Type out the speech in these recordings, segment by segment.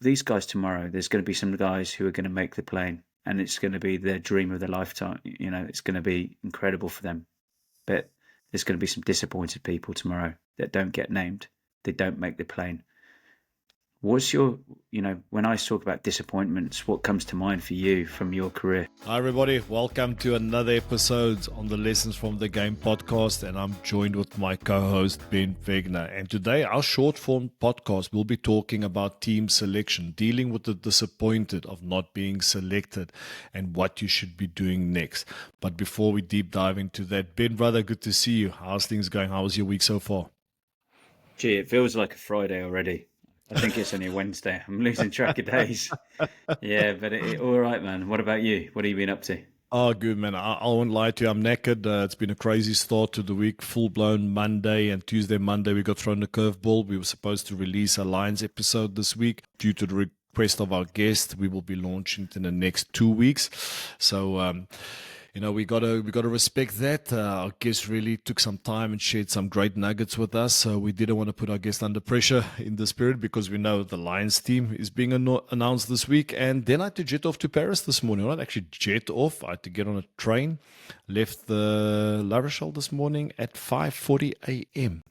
these guys tomorrow, there's going to be some guys who are going to make the plane, and it's going to be their dream of their lifetime. It's going to be incredible for them. But there's going to be some disappointed people tomorrow that don't get named. They don't make the plane. What's when I talk about disappointments, what comes to mind for you from your career? Hi everybody, welcome to another episode on the Lessons from the Game podcast, and I'm joined with my co-host Ben Pegna. And today our short form podcast will be talking about team selection, dealing with the disappointed of not being selected and what you should be doing next. But before we deep dive into that, Ben brother, good to see you. How's things going? How was your week so far? Gee, it feels like a Friday already. I think it's only Wednesday. I'm losing track of days. Yeah, but all right, man. What about you? What have you been up to? Oh, good, man. I won't lie to you. I'm knackered. It's been a crazy start to the week. Full-blown Monday and Tuesday, Monday, we got thrown a curveball. We were supposed to release a Lions episode this week. Due to the request of our guest, we will be launching it in the next 2 weeks. So, we gotta respect that. Our guest really took some time and shared some great nuggets with us. So we didn't want to put our guest under pressure in this period because we know the Lions team is being announced this week. And then I had to jet off to Paris this morning. Not actually jet off. I had to get on a train. Left the La Rochelle this morning at 5:40 a.m.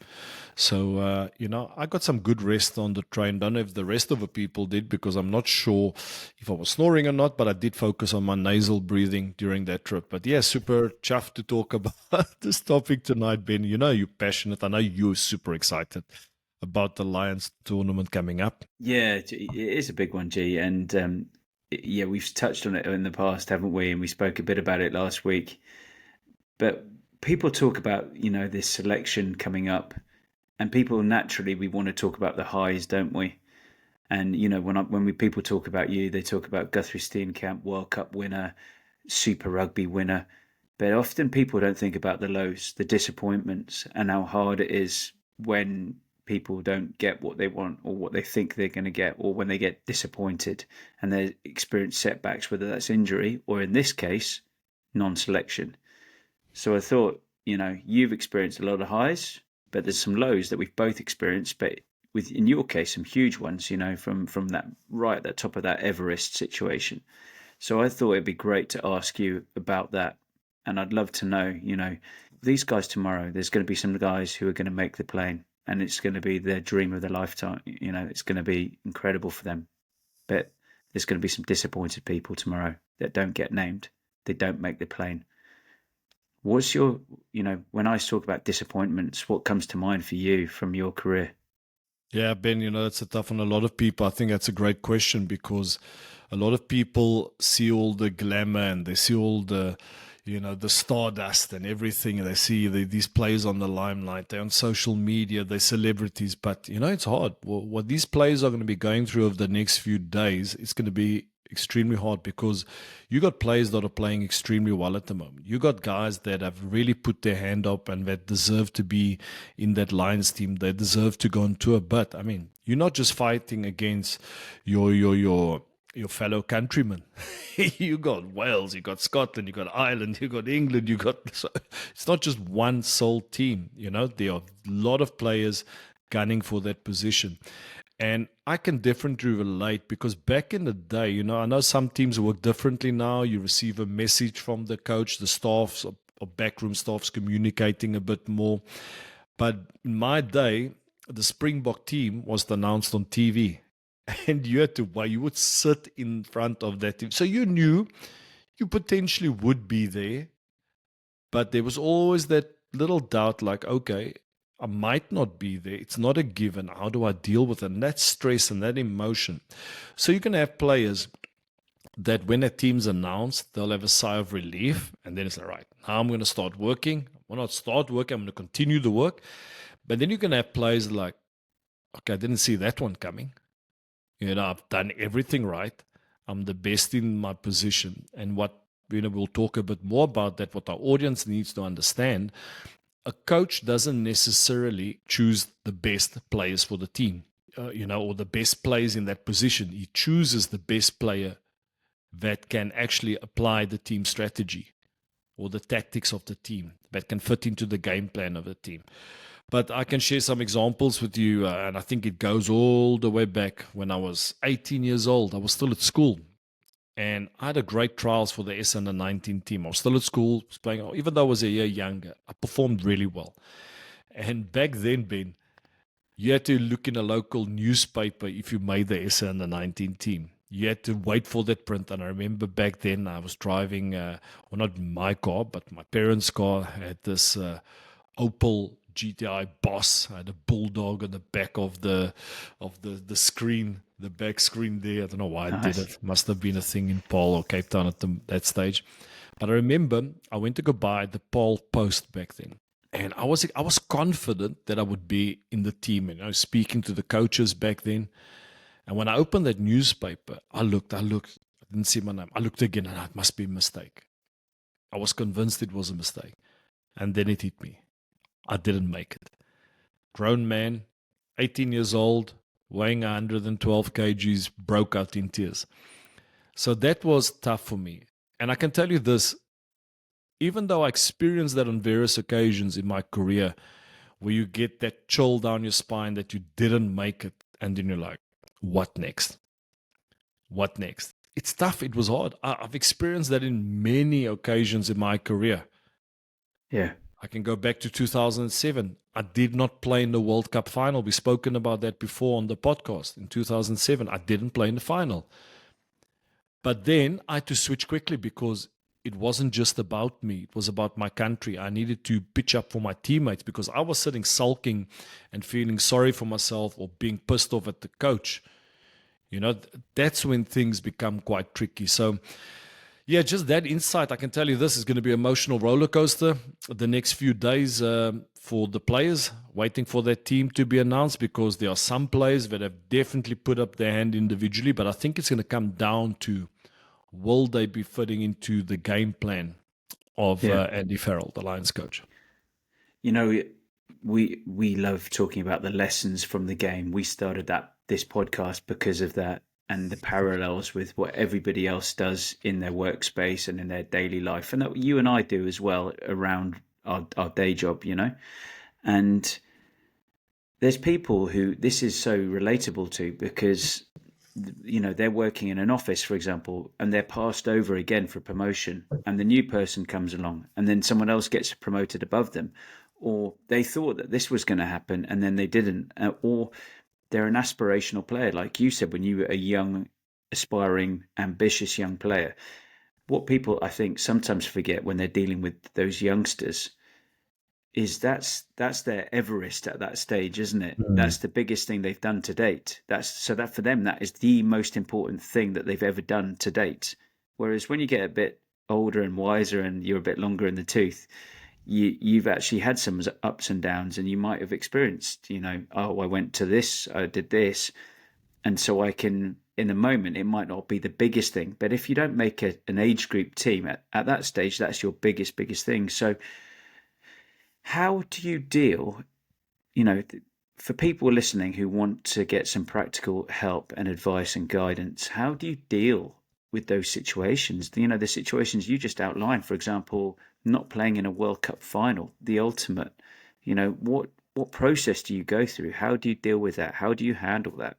So, I got some good rest on the train. Don't know if the rest of the people did because I'm not sure if I was snoring or not, but I did focus on my nasal breathing during that trip. But yeah, super chuffed to talk about this topic tonight, Ben. You're passionate. I know you're super excited about the Lions tournament coming up. Yeah, it is a big one, G. And yeah, we've touched on it in the past, haven't we? And we spoke a bit about it last week. But people talk about, this selection coming up. And people naturally, we want to talk about the highs, don't we? And when people talk about you, they talk about Gurthro Steenkamp, World Cup winner, Super Rugby winner. But often people don't think about the lows, the disappointments, and how hard it is when people don't get what they want or what they think they're going to get, or when they get disappointed and they experience setbacks, whether that's injury or, in this case, non-selection. So I thought, you've experienced a lot of highs, but there's some lows that we've both experienced, but in your case, some huge ones, from that right at the top of that Everest situation. So I thought it'd be great to ask you about that. And I'd love to know, these guys tomorrow, there's going to be some guys who are going to make the plane, and it's going to be their dream of their lifetime. It's going to be incredible for them. But there's going to be some disappointed people tomorrow that don't get named. They don't make the plane. What's when I talk about disappointments, what comes to mind for you from your career? Yeah, Ben, that's a tough one. A lot of people, I think that's a great question because a lot of people see all the glamour and they see all the, the stardust and everything. And they see these players on the limelight. They're on social media, they're celebrities. But, it's hard. What these players are going to be going through over the next few days, it's going to be extremely hard because you got players that are playing extremely well at the moment. You got guys that have really put their hand up and that deserve to be in that Lions team. They deserve to go on tour. But I mean, you're not just fighting against your fellow countrymen. You got Wales, you got Scotland, you got Ireland, you got England, so it's not just one sole team. There are a lot of players gunning for that position. And I can definitely relate because back in the day, I know some teams work differently now. You receive a message from the coach, the staffs or backroom staffs communicating a bit more. But in my day, the Springbok team was announced on TV and you would sit in front of that team. So you knew you potentially would be there, but there was always that little doubt like, okay, I might not be there. It's not a given. How do I deal with it? And that stress and that emotion. So you can have players that when a team's announced, they'll have a sigh of relief. And then it's all right, now I'm going to start working. I'm not start working. I'm going to continue the work. But then you can have players like, okay, I didn't see that one coming. I've done everything right. I'm the best in my position. And we'll talk a bit more about that, what our audience needs to understand. A coach doesn't necessarily choose the best players for the team, or the best players in that position. He chooses the best player that can actually apply the team strategy or the tactics of the team that can fit into the game plan of the team. But I can share some examples with you, and I think it goes all the way back when I was 18 years old. I was still at school, and I had a great trials for the S under 19 team. I was still at school, was playing, even though I was a year younger. I performed really well. And back then, Ben, you had to look in a local newspaper if you made the S under 19 team. You had to wait for that print. And I remember back then I was driving, well, not my car, but my parents' car had this Opel GTI Boss. I had a bulldog on the back of the screen, the back screen there. I don't know why I did Nice. it. Must have been a thing in Paarl or Cape Town at that stage. But I remember I went to go buy the Paarl Post back then. And I was confident that I would be in the team. And I was speaking to the coaches back then. And when I opened that newspaper, I looked, I didn't see my name. I looked again, and it must be a mistake. I was convinced it was a mistake. And then it hit me. I didn't make it. Grown man, 18 years old, weighing 112 kgs, broke out in tears. So that was tough for me. And I can tell you this, even though I experienced that on various occasions in my career, where you get that chill down your spine that you didn't make it, and then you're like, what next? What next? It's tough. It was hard. I've experienced that in many occasions in my career. Yeah. I can go back to 2007. I did not play in the World Cup final. We've spoken about that before on the podcast. In 2007, I didn't play in the final. But then I had to switch quickly because it wasn't just about me. It was about my country. I needed to pitch up for my teammates because I was sitting sulking and feeling sorry for myself or being pissed off at the coach. You know, that's when things become quite tricky. So, yeah, just that insight. I can tell you this is going to be an emotional roller coaster the next few days for the players, waiting for their team to be announced, because there are some players that have definitely put up their hand individually. But I think it's going to come down to, will they be fitting into the game plan of Andy Farrell, the Lions coach? You know, we love talking about the lessons from the game. We started this podcast because of that, and the parallels with what everybody else does in their workspace and in their daily life, and that you and I do as well around our day job, you know. And there's people who this is so relatable to, because you know, they're working in an office, for example, and they're passed over again for promotion, and the new person comes along, and then someone else gets promoted above them, or they thought that this was going to happen and then they didn't, or they're an aspirational player, like you said, when you were a young, aspiring, ambitious young player. What people, I think, sometimes forget when they're dealing with those youngsters is that's their Everest at that stage, isn't it? That's the biggest thing they've done to date. That for them, that is the most important thing that they've ever done to date. Whereas when you get a bit older and wiser and you're a bit longer in the tooth, you've actually had some ups and downs, and you might have experienced, you know, oh, I went to this, I did this. And so I can, in a moment, it might not be the biggest thing, but if you don't make an age group team at that stage, that's your biggest thing. So how do you deal, you know, for people listening who want to get some practical help and advice and guidance, how do you deal with those situations? You know, the situations you just outlined, for example, not playing in a World Cup final, the ultimate, you know, what process do you go through? How do you deal with that? How do you handle that?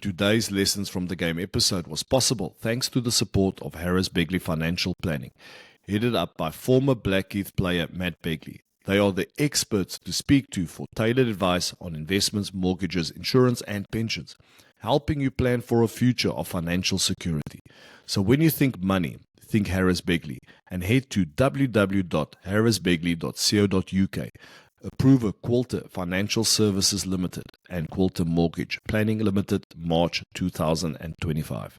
Today's Lessons from the Game episode was possible thanks to the support of Harris Begley Financial Planning, headed up by former Blackheath player Matt Begley. They are the experts to speak to for tailored advice on investments, mortgages, insurance, and pensions, helping you plan for a future of financial security. So when you think money, think Harris Begley, and head to www.harrisbegley.co.uk. Approver Quilter Financial Services Limited and Quilter Mortgage Planning Limited, March 2025.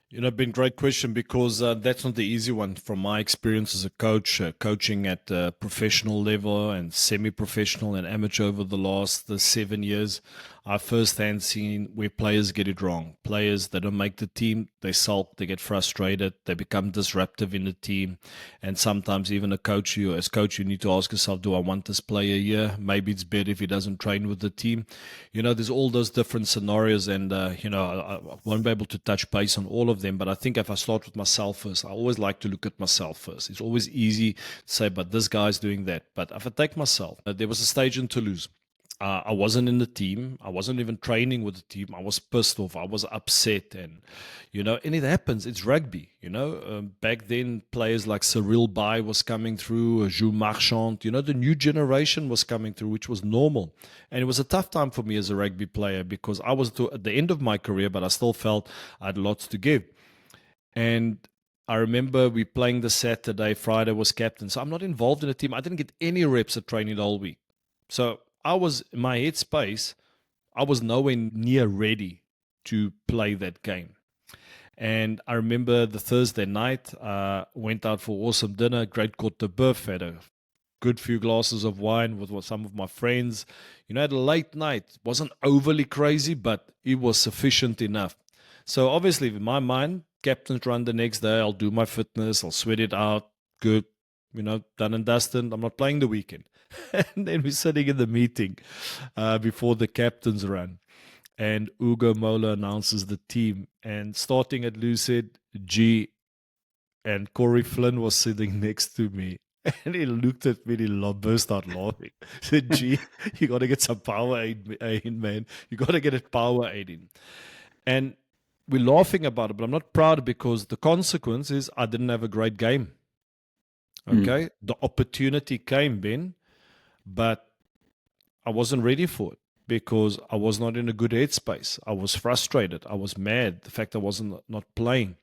You know, been great question, because that's not the easy one. From my experience as a coach, coaching at professional level and semi-professional and amateur over the last 7 years, I've firsthand seen where players get it wrong. Players that don't make the team, they sulk, they get frustrated, they become disruptive in the team. And sometimes even as coach, you need to ask yourself, do I want this player here? Maybe it's better if he doesn't train with the team. There's all those different scenarios, and, I won't be able to touch base on all of them. But I think if I start with myself first, I always like to look at myself first. It's always easy to say, but this guy's doing that. But if I take myself, there was a stage in Toulouse. I wasn't in the team. I wasn't even training with the team. I was pissed off. I was upset. And it happens. It's rugby. Back then, players like Cyril Bay was coming through, Jules Marchand, the new generation was coming through, which was normal. And it was a tough time for me as a rugby player because I was at the end of my career, but I still felt I had lots to give. And I remember we playing the Saturday, Friday was captain. So I'm not involved in the team. I didn't get any reps at training the whole week. So I was in my headspace, I was nowhere near ready to play that game. And I remember the Thursday night, went out for awesome dinner, great côte de boeuf, had a good few glasses of wine with some of my friends. Had a late night. Wasn't overly crazy, but it was sufficient enough. So obviously, in my mind, captain's run the next day, I'll do my fitness, I'll sweat it out, good, done and dusted. I'm not playing the weekend. And then we're sitting in the meeting before the captain's run. And Ugo Mola announces the team. And starting at Lucid, G and Corey Flynn was sitting next to me. And he looked at me and he burst out laughing. He said, G, you got to get some power aid in, man. You got to get a power aid in. And we're laughing about it, but I'm not proud because the consequence is I didn't have a great game. Okay? The opportunity came, Ben, but I wasn't ready for it because I was not in a good headspace. I was frustrated. I was mad. The fact I wasn't not playing.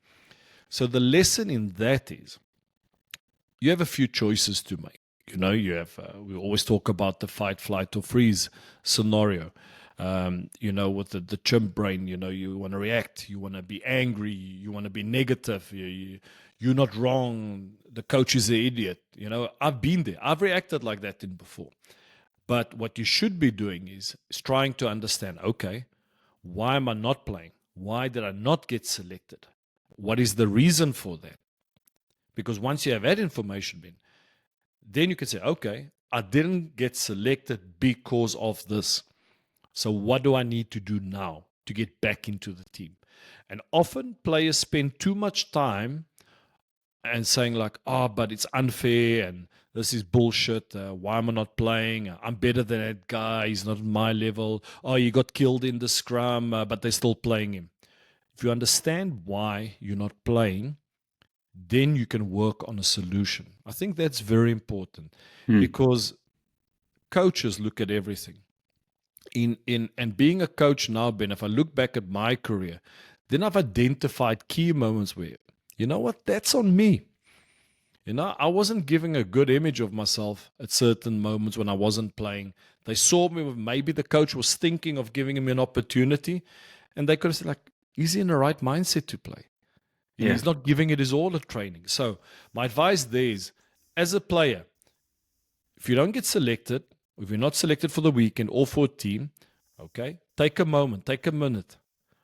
So the lesson in that is you have a few choices to make. You have, we always talk about the fight, flight, or freeze scenario. With the chimp brain, you want to react, you want to be angry, you want to be negative, you're not wrong, the coach is an idiot. I've been there. I've reacted like that before. But what you should be doing is trying to understand, okay, why am I not playing? Why did I not get selected? What is the reason for that? Because once you have that information, then you can say, okay, I didn't get selected because of this. So what do I need to do now to get back into the team? And often players spend too much time and saying like, but it's unfair and this is bullshit. Why am I not playing? I'm better than that guy. He's not at my level. Oh, he got killed in the scrum, but they're still playing him. If you understand why you're not playing, then you can work on a solution. I think that's very important because coaches look at everything. And being a coach now, Ben, if I look back at my career, then I've identified key moments where, you know what, that's on me. I wasn't giving a good image of myself at certain moments when I wasn't playing. They saw me, maybe the coach was thinking of giving him an opportunity, and they could have said, like, is he in the right mindset to play? He's not giving it his all at training. So my advice there is, as a player, if you don't get selected, if you're not selected for the weekend or for a team, okay, take a moment, take a minute.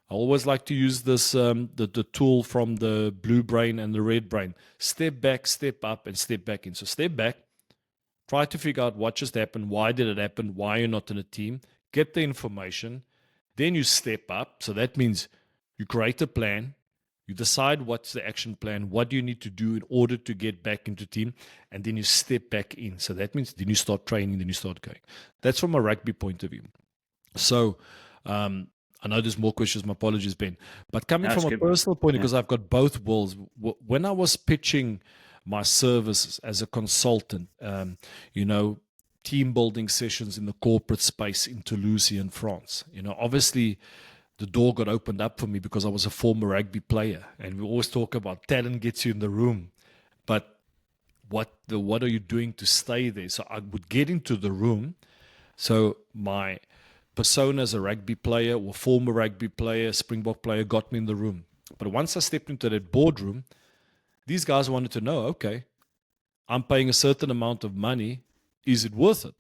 I always like to use this, the tool from the blue brain and the red brain. Step back, step up, and step back in. So step back, try to figure out what just happened, why did it happen, why you're not in a team, get the information, then you step up. So that means you create a plan, you decide what's the action plan, what do you need to do in order to get back into team, and then you step back in. So that means then you start training, then you start going. That's from a rugby point of view. So I know there's more questions, my apologies, Ben. But coming from a personal point, because I've got both worlds, when I was pitching my services as a consultant, team building sessions in the corporate space in Toulouse in France, obviously the door got opened up for me because I was a former rugby player. And we always talk about talent gets you in the room. But what are you doing to stay there? So I would get into the room. So my persona as a rugby player or former rugby player, Springbok player, got me in the room. But once I stepped into that boardroom, these guys wanted to know, okay, I'm paying a certain amount of money. Is it worth it?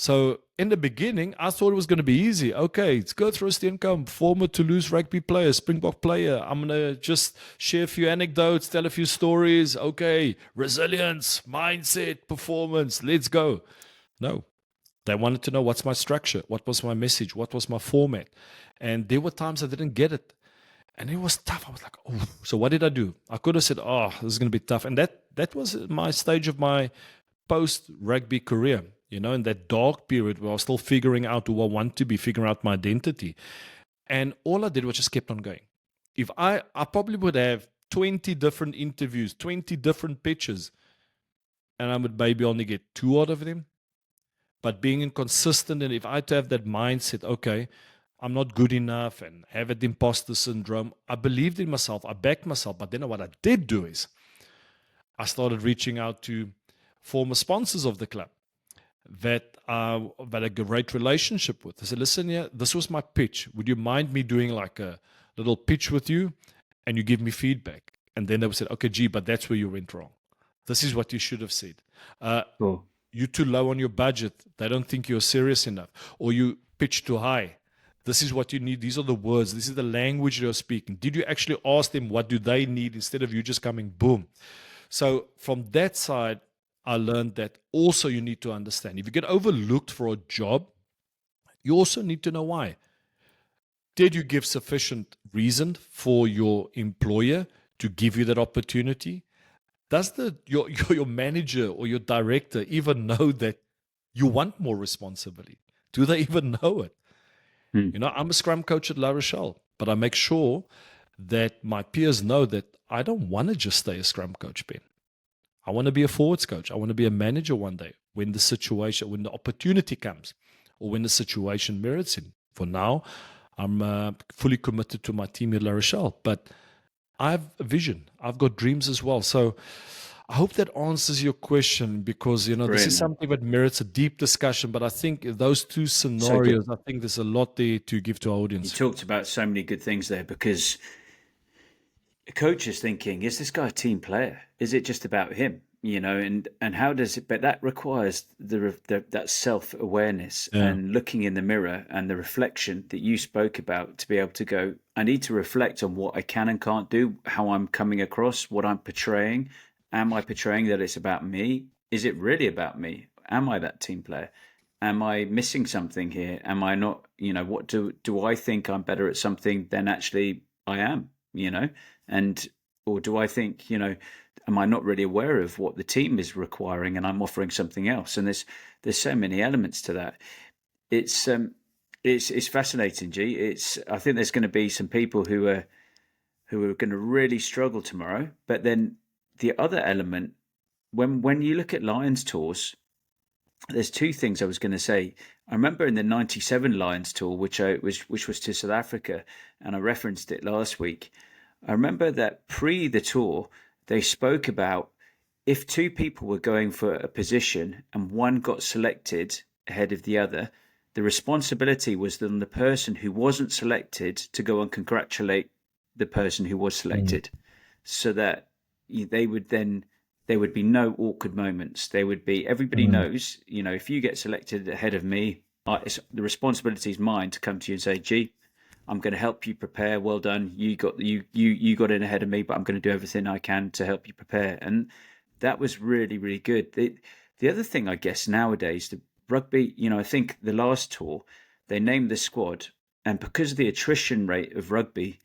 So in the beginning, I thought it was going to be easy. Okay, it's Gurthro Steenkamp, former Toulouse rugby player, Springbok player. I'm going to just share a few anecdotes, tell a few stories. Okay, resilience, mindset, performance, let's go. No, they wanted to know what's my structure, what was my message, what was my format. And there were times I didn't get it. And it was tough. I was like, oh, so what did I do? I could have said, oh, this is going to be tough. And that was my stage of my post rugby career, in that dark period where I was still figuring out who I want to be, figuring out my identity. And all I did was just kept on going. If I probably would have 20 different interviews, 20 different pitches, and I would maybe only get 2 out of them. But being inconsistent, and if I had to have that mindset, okay, I'm not good enough and have that imposter syndrome, I believed in myself, I backed myself. But then what I did do is I started reaching out to former sponsors of the club that that a great relationship with. I said, listen, yeah, this was my pitch. Would you mind me doing like a little pitch with you and you give me feedback? And then they would say, okay, gee, but that's where you went wrong. This is what you should have said. Cool. You're too low on your budget. They don't think you're serious enough. Or you pitch too high. This is what you need. These are the words. This is the language you're speaking. Did you actually ask them what do they need instead of you just coming boom? So from that side, I learned that also you need to understand. If you get overlooked for a job, you also need to know why. Did you give sufficient reason for your employer to give you that opportunity? Does your manager or your director even know that you want more responsibility? Do they even know it? I'm a scrum coach at La Rochelle, but I make sure that my peers know that I don't want to just stay a scrum coach, Ben. I want to be a forwards coach. I want to be a manager one day when the opportunity comes or when the situation merits it. For now, I'm fully committed to my team at La Rochelle, but I have a vision. I've got dreams as well. So I hope that answers your question because, this is something that merits a deep discussion. But I think those two scenarios, I think there's a lot there to give to our audience. You talked about so many good things there because a coach is thinking, is this guy a team player? Is it just about him? And how does it? But that requires that self-awareness and looking in the mirror and the reflection that you spoke about to be able to go, I need to reflect on what I can and can't do, how I'm coming across, what I'm portraying. Am I portraying that it's about me? Is it really about me? Am I that team player? Am I missing something here? Am I not, what do I think I'm better at something than actually I am, and, or do I think, am I not really aware of what the team is requiring and I'm offering something else? And there's so many elements to that. It's fascinating, G. I think there's going to be some people who are going to really struggle tomorrow. But then the other element, when you look at Lions tours, there's 2 things I was going to say. I remember in the '97 Lions tour, which was to South Africa, and I referenced it last week. I remember that pre the tour, they spoke about if 2 people were going for a position and one got selected ahead of the other, the responsibility was on the person who wasn't selected to go and congratulate the person who was selected, so that there would be no awkward moments. There would be, everybody knows, if you get selected ahead of me, the responsibility is mine to come to you and say, gee, I'm going to help you prepare. Well done. You got in ahead of me, but I'm going to do everything I can to help you prepare. And that was really, really good. The other thing, I guess, nowadays, the rugby, I think the last tour, they named the squad, and because of the attrition rate of rugby,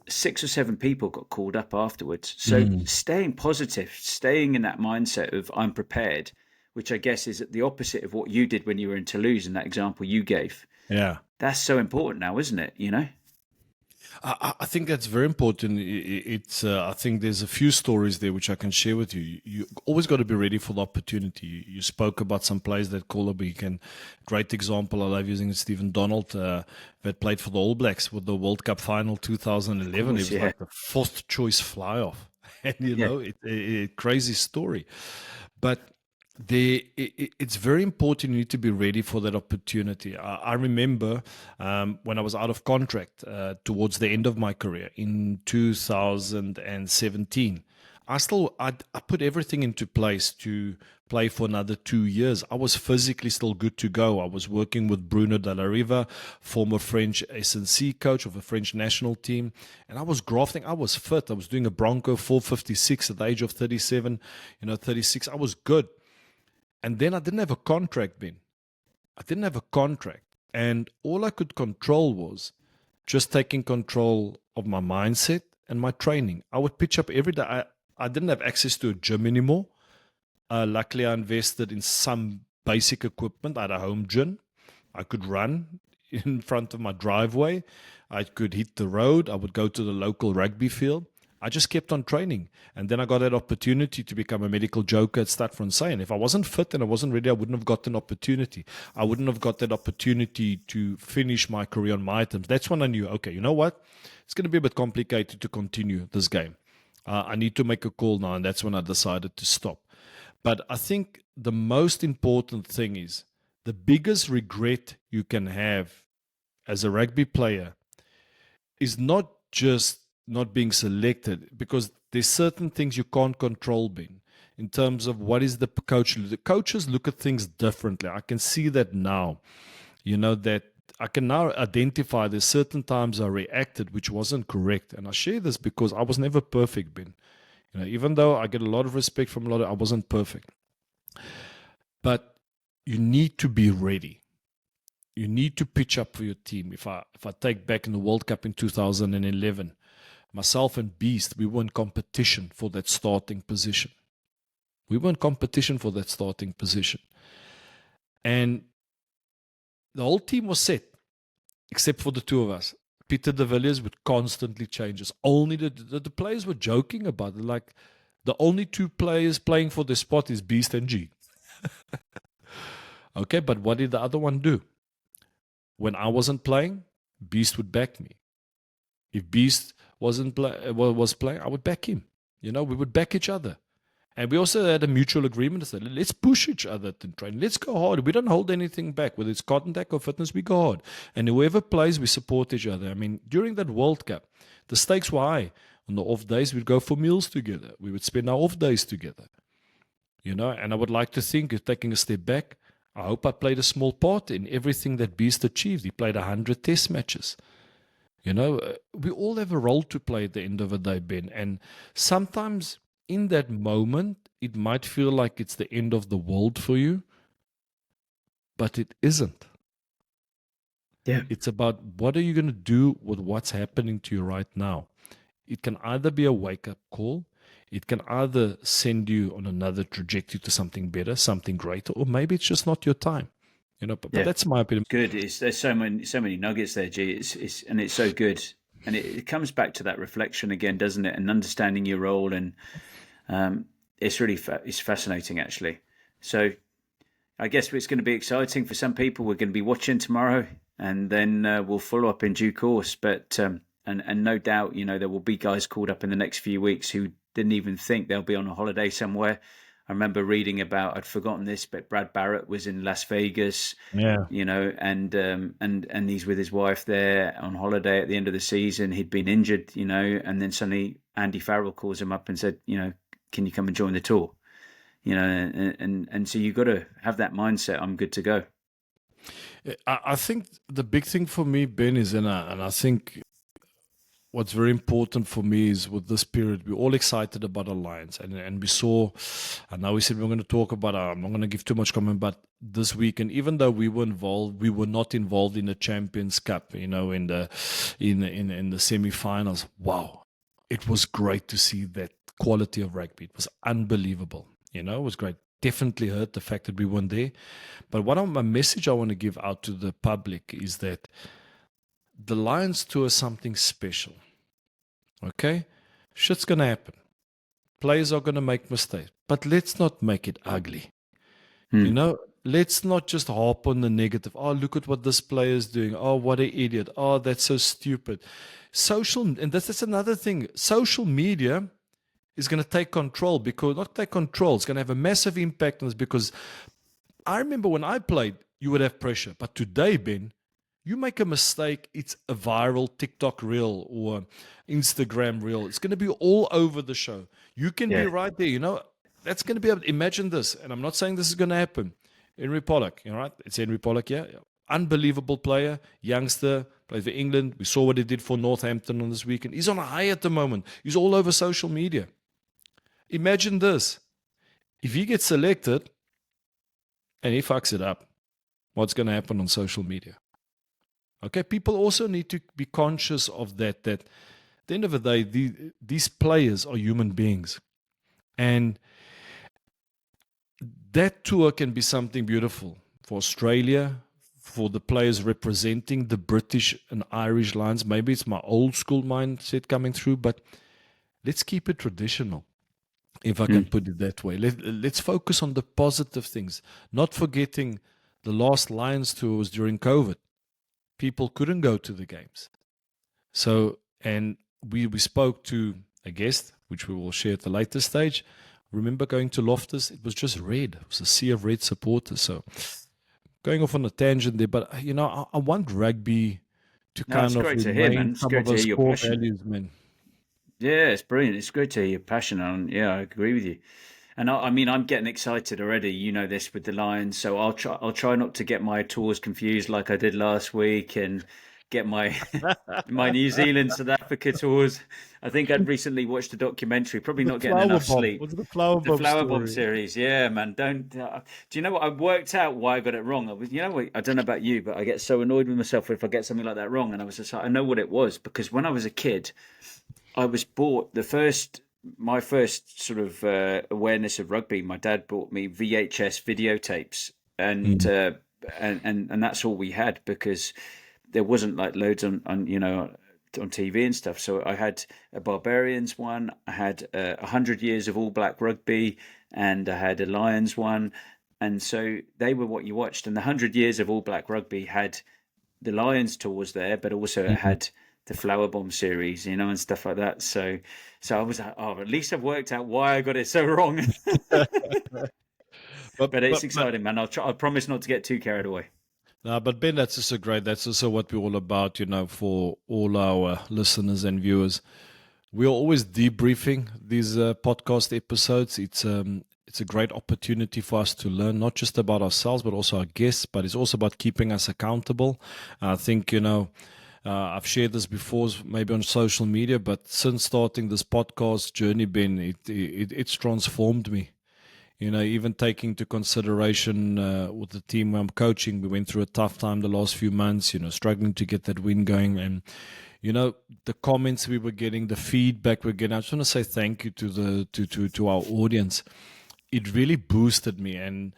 6 or 7 people got called up afterwards. So staying positive, staying in that mindset of I'm prepared, which I guess is the opposite of what you did when you were in Toulouse in that example you gave. Yeah. That's so important now, isn't it? I think that's very important. I think there's a few stories there which I can share with you. You always got to be ready for the opportunity. You spoke about some players that call up. Great example I love using is Stephen Donald that played for the All Blacks with the World Cup final 2011. It was like the 4th choice fly off, and it's a crazy story, but. It's very important. You need to be ready for that opportunity. I remember when I was out of contract towards the end of my career in 2017, I put everything into place to play for another 2 years. I was physically still good to go. I was working with Bruno de la Riva, former French S&C coach of the French national team, and I was grafting. I was fit. I was doing a Bronco 456 at the age of 37, 36. I was good. And then I didn't have a contract, Ben. I didn't have a contract. And all I could control was just taking control of my mindset and my training. I would pitch up every day. I didn't have access to a gym anymore. Luckily, I invested in some basic equipment. I had a home gym. I could run in front of my driveway. I could hit the road. I would go to the local rugby field. I just kept on training. And then I got that opportunity to become a medical joker at Stade Francais. And if I wasn't fit and I wasn't ready, I wouldn't have got an opportunity. I wouldn't have got that opportunity to finish my career on my terms. That's when I knew, okay, you know what? It's going to be a bit complicated to continue this game. I need to make a call now. And that's when I decided to stop. But I think the most important thing is the biggest regret you can have as a rugby player is not just not being selected, because there's certain things you can't control, Ben, in terms of what is the coach. The coaches look at things differently. I can see that now, that I can now identify there's certain times I reacted which wasn't correct. And I share this because I was never perfect, Ben. Even though I get a lot of respect from I wasn't perfect. But you need to be ready. You need to pitch up for your team. If I take back in the World Cup in 2011, myself and Beast, we were in competition for that starting position. And the whole team was set, except for the two of us. Peter de Villiers would constantly change us. Only the players were joking about it. Like, the only two players playing for the spot is Beast and G. Okay, but what did the other one do? When I wasn't playing, Beast would back me. If Beast was playing, I would back him. We would back each other. And we also had a mutual agreement to say, let's push each other to train. Let's go hard. We don't hold anything back. Whether it's contact or fitness, we go hard. And whoever plays, we support each other. I mean, during that World Cup, the stakes were high. On the off days, we'd go for meals together. We would spend our off days together. And I would like to think, taking a step back, I hope I played a small part in everything that Beast achieved. He played 100 test matches. We all have a role to play at the end of the day, Ben. And sometimes in that moment, it might feel like it's the end of the world for you, but it isn't. Yeah. It's about what are you going to do with what's happening to you right now. It can either be a wake-up call. It can either send you on another trajectory to something better, something greater, or maybe it's just not your time. But that's my opinion. Good. There's so many nuggets there, G. It's so good, and it comes back to that reflection again, doesn't it? And understanding your role, and it's really it's fascinating, actually. So I guess it's going to be exciting for some people. We're going to be watching tomorrow, and then we'll follow up in due course. But and no doubt, there will be guys called up in the next few weeks who didn't even think they'll be on a holiday somewhere. I remember reading about, I'd forgotten this, but Brad Barrett was in Las Vegas, and he's with his wife there on holiday at the end of the season. He'd been injured, and then suddenly Andy Farrell calls him up and said, can you come and join the tour? And so you've got to have that mindset. I'm good to go. I think the big thing for me, Ben, is, and I think what's very important for me is with this period, we're all excited about Alliance. And we saw, and now we said we're going to talk about, I'm not going to give too much comment, but this week, and even though we were involved, we were not involved in the Champions Cup, in the semi-finals. Wow. It was great to see that quality of rugby. It was unbelievable. It was great. Definitely hurt the fact that we weren't there. But my message I want to give out to the public is that the Lions Tour is something special. Okay? Shit's going to happen. Players are going to make mistakes. But let's not make it ugly. Let's not just harp on the negative. Oh, look at what this player is doing. Oh, what an idiot. Oh, that's so stupid. And that's another thing. Social media is going to take control, because not take control. It's going to have a massive impact on us, because I remember when I played, you would have pressure. But today, Ben, You make a mistake, it's a viral TikTok reel or Instagram reel. It's going to be all over the show. You can be Yeah. right there. That's going to be, imagine this. And I'm not saying this is going to happen. Henry Pollock, right? It's Henry Pollock, yeah. Unbelievable player, youngster, played for England. We saw what he did for Northampton on this weekend. He's on a high at the moment. He's all over social media. Imagine this. If he gets selected and he fucks it up, what's going to happen on social media? Okay, people also need to be conscious of that at the end of the day, these players are human beings. And that tour can be something beautiful for Australia, for the players representing the British and Irish Lions. Maybe it's my old school mindset coming through, but let's keep it traditional, if I can put it that way. Let's focus on the positive things, not forgetting the last Lions tour was during COVID. People couldn't go to the games. So, and we spoke to a guest, which we will share at the later stage. Remember going to Loftus? It was just red. It was a sea of red supporters. So, going off on a tangent there, but I want rugby to kind of remain some of those core values, man. Yeah, it's brilliant. It's great to hear your passion on. Yeah, I agree with you. And I mean, I'm getting excited already. You know this with the Lions, so I'll try not to get my tours confused like I did last week, and get my my New Zealand South Africa tours. I think I'd recently watched a documentary. Probably not getting enough sleep. What's the Flower Bomb? The Flower Bomb series. Yeah, man. Don't. Do you know what? I worked out why I got it wrong. I don't know about you, but I get so annoyed with myself if I get something like that wrong. And I was just like, I know what it was, because when I was a kid, I was bought my first sort of awareness of rugby. My dad bought me VHS videotapes, and that's all we had, because there wasn't like loads on on TV and stuff. So I had a Barbarians one, I had 100 Years of All Black Rugby, and I had a Lions one, and so they were what you watched. And the 100 Years of All Black Rugby had the Lions tours there, but also it had the Flower Bomb series, and stuff like that. So I was like, oh, at least I've worked out why I got it so wrong. but it's exciting, man. I promise not to get too carried away. No, but Ben, that's also great. That's also what we're all about, for all our listeners and viewers. We're always debriefing these podcast episodes. It's a great opportunity for us to learn, not just about ourselves, but also our guests, but it's also about keeping us accountable. I think, I've shared this before, maybe on social media, but since starting this podcast journey, Ben, it's transformed me. Even taking into consideration with the team where I'm coaching, we went through a tough time the last few months, struggling to get that win going. And, the comments we were getting, the feedback we're getting, I just want to say thank you to our audience. It really boosted me, and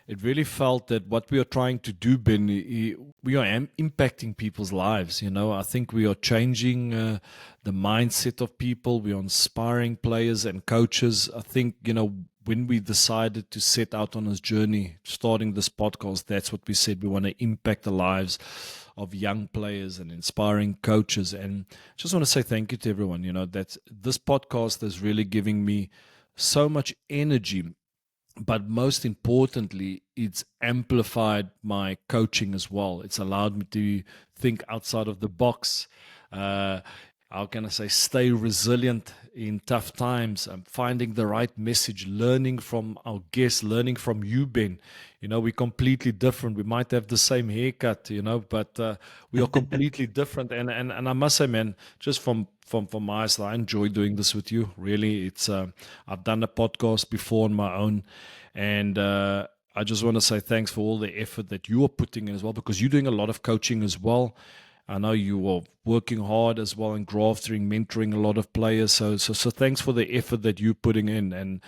it really felt that what we are trying to do, Ben, we are impacting people's lives. I think we are changing the mindset of people. We are inspiring players and coaches. I think, when we decided to set out on this journey, starting this podcast, that's what we said. We want to impact the lives of young players and inspiring coaches. And just want to say thank you to everyone. That this podcast is really giving me so much energy. But most importantly, it's amplified my coaching as well. It's allowed me to think outside of the box. How can I say, stay resilient in tough times. I'm finding the right message, learning from our guests, learning from you, Ben. We're completely different. We might have the same haircut, but we are completely different. And I must say, man, just from my side, I enjoy doing this with you. Really, it's I've done a podcast before on my own, and I just want to say thanks for all the effort that you are putting in as well, because you're doing a lot of coaching as well. I know you are working hard as well and grafting, mentoring a lot of players. So thanks for the effort that you're putting in. And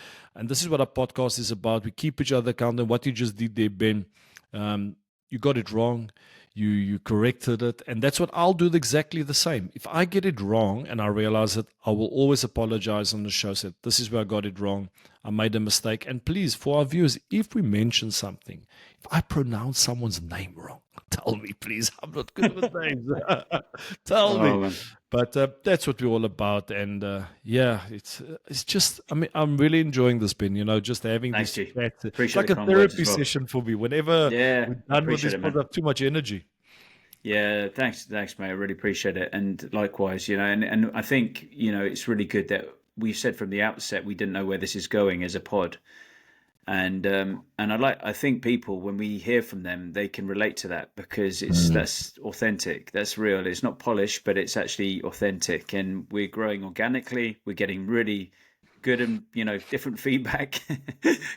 this is what our podcast is about. We keep each other accountable. What you just did there, Ben, you got it wrong. You corrected it. And that's what I'll do exactly the same. If I get it wrong and I realize it, I will always apologize on the show. Say, this is where I got it wrong. I made a mistake. And please, for our viewers, if we mention something, if I pronounce someone's name wrong, tell me, please. I'm not good with names. Tell me. Man. But that's what we're all about. And it's just, I mean, I'm really enjoying this, Ben, just having this chat. It's like a therapy session for me. Whenever we're done with this, I have too much energy. Yeah, thanks, mate. I really appreciate it, and likewise, and I think it's really good that we've said from the outset we didn't know where this is going as a pod, and I think people when we hear from them they can relate to that because that's authentic, that's real. It's not polished, but it's actually authentic, and we're growing organically. We're getting really good and different feedback,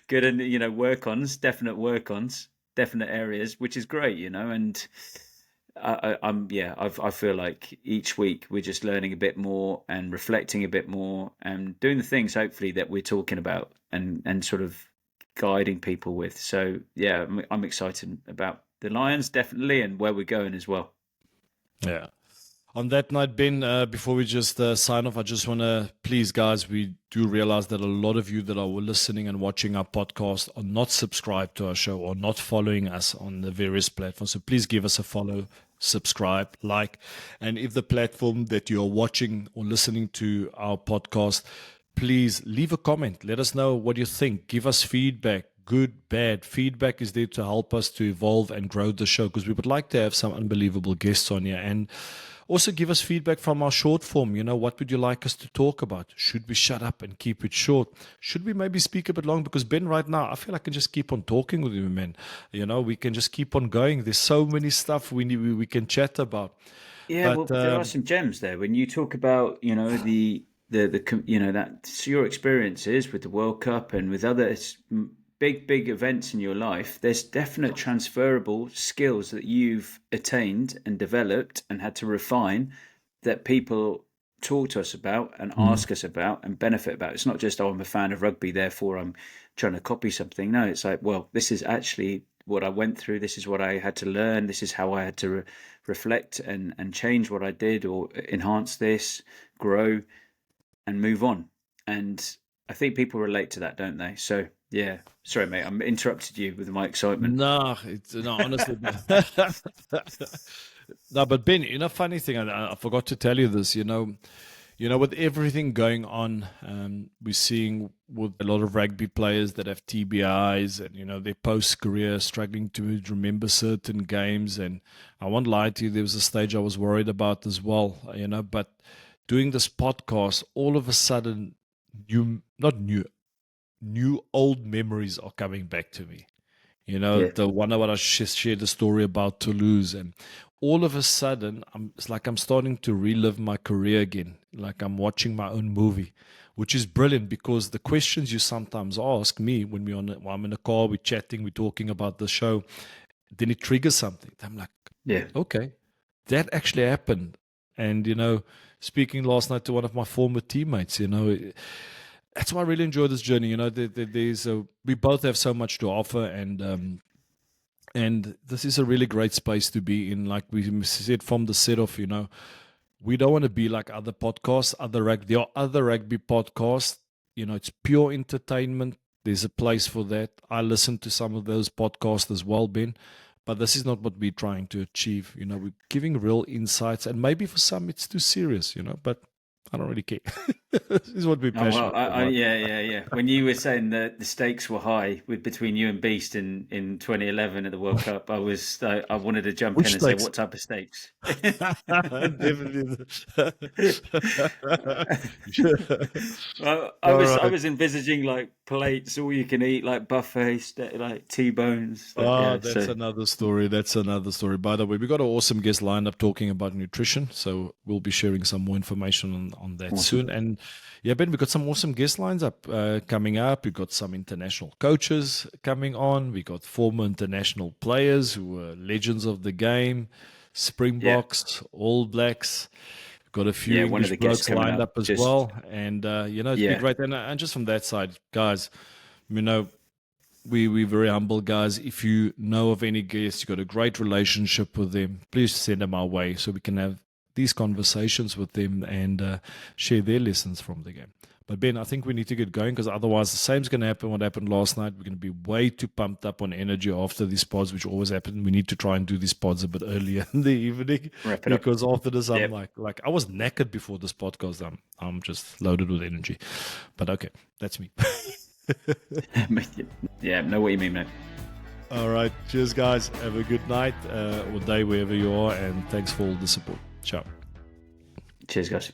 good and work ons, definite areas, which is great, and. I feel like each week we're just learning a bit more and reflecting a bit more and doing the things hopefully that we're talking about and sort of guiding people with. So yeah, I'm excited about the Lions definitely and where we're going as well. Yeah. On that night, Ben, before we just sign off, I just want to, please, guys, we do realize that a lot of you that are listening and watching our podcast are not subscribed to our show or not following us on the various platforms. So please give us a follow, subscribe, like. And if the platform that you are watching or listening to our podcast, please leave a comment. Let us know what you think. Give us feedback. Good, bad. Feedback is there to help us to evolve and grow the show because we would like to have some unbelievable guests on here. And also give us feedback from our short form. What would you like us to talk about? Should we shut up and keep it short? Should we maybe speak a bit long? Because Ben, right now, I feel I can just keep on talking with you, man. We can just keep on going. There's so many stuff we can chat about. Yeah, But well, there are some gems there when you talk about the that's your experiences with the World Cup and with other big events in your life. There's definite transferable skills that you've attained and developed and had to refine that people talk to us about and ask us about and benefit about. It's not just, oh, I'm a fan of rugby, therefore I'm trying to copy something. No, it's like, well, this is actually what I went through. This is what I had to learn. This is how I had to reflect and change what I did or enhance this, grow and move on. And I think people relate to that, don't they? So yeah, sorry, mate, I interrupted you with my excitement. no, honestly. No, but Ben, funny thing, I forgot to tell you this. With everything going on, we're seeing with a lot of rugby players that have TBIs and their post-career struggling to remember certain games. And I won't lie to you, there was a stage I was worried about as well. But doing this podcast, all of a sudden, new old memories are coming back to me. Yeah, The one what I shared the story about Toulouse, and all of a sudden, it's like I'm starting to relive my career again, like I'm watching my own movie, which is brilliant because the questions you sometimes ask me when when I'm in a car, we're chatting, we're talking about the show, then it triggers something. I'm like, yeah. okay, that actually happened. And speaking last night to one of my former teammates, that's why I really enjoy this journey. We both have so much to offer, and this is a really great space to be in. Like we said from the set off, we don't want to be like other podcasts, there are other rugby podcasts. It's pure entertainment. There's a place for that. I listen to some of those podcasts as well, Ben. But this is not what we're trying to achieve. We're giving real insights, and maybe for some it's too serious, but I don't really care. This is what we're Oh well, passionate about. yeah. When you were saying that the stakes were high between you and Beast in 2011 at the World Cup, I wanted to jump Which in and stakes? say, what type of stakes? Definitely. Well, All I right. was envisaging like plates, all you can eat, like buffet, like T-bones. Oh, Yeah, that's so another story. That's another story. By the way, we got an awesome guest lined up talking about nutrition. So we'll be sharing some more information on that awesome. soon. And yeah, Ben, we got some awesome guest lines up coming up. We got some international coaches coming on. We got former international players who were legends of the game, Yeah, Springboks, All Blacks. We've got a few yeah. One of English the guests blokes coming lined up, up as just well. And, it's been yeah, great. And just from that side, guys, you know, we're very humble, guys. If you know of any guests, you've got a great relationship with them, please send them our way so we can have these conversations with them and share their lessons from the game. But Ben, I think we need to get going because otherwise the same's going to happen what happened last night. We're going to be way too pumped up on energy after these pods, which always happen. We need to try and do these pods a bit earlier in the evening wrap it up. because after this, I'm Yep. like I was knackered before this podcast. I'm just loaded with energy. But okay, that's me. Yeah, know what you mean, mate. All right. Cheers, guys. Have a good night or day wherever you are. And thanks for all the support. Ciao. Cheers, guys.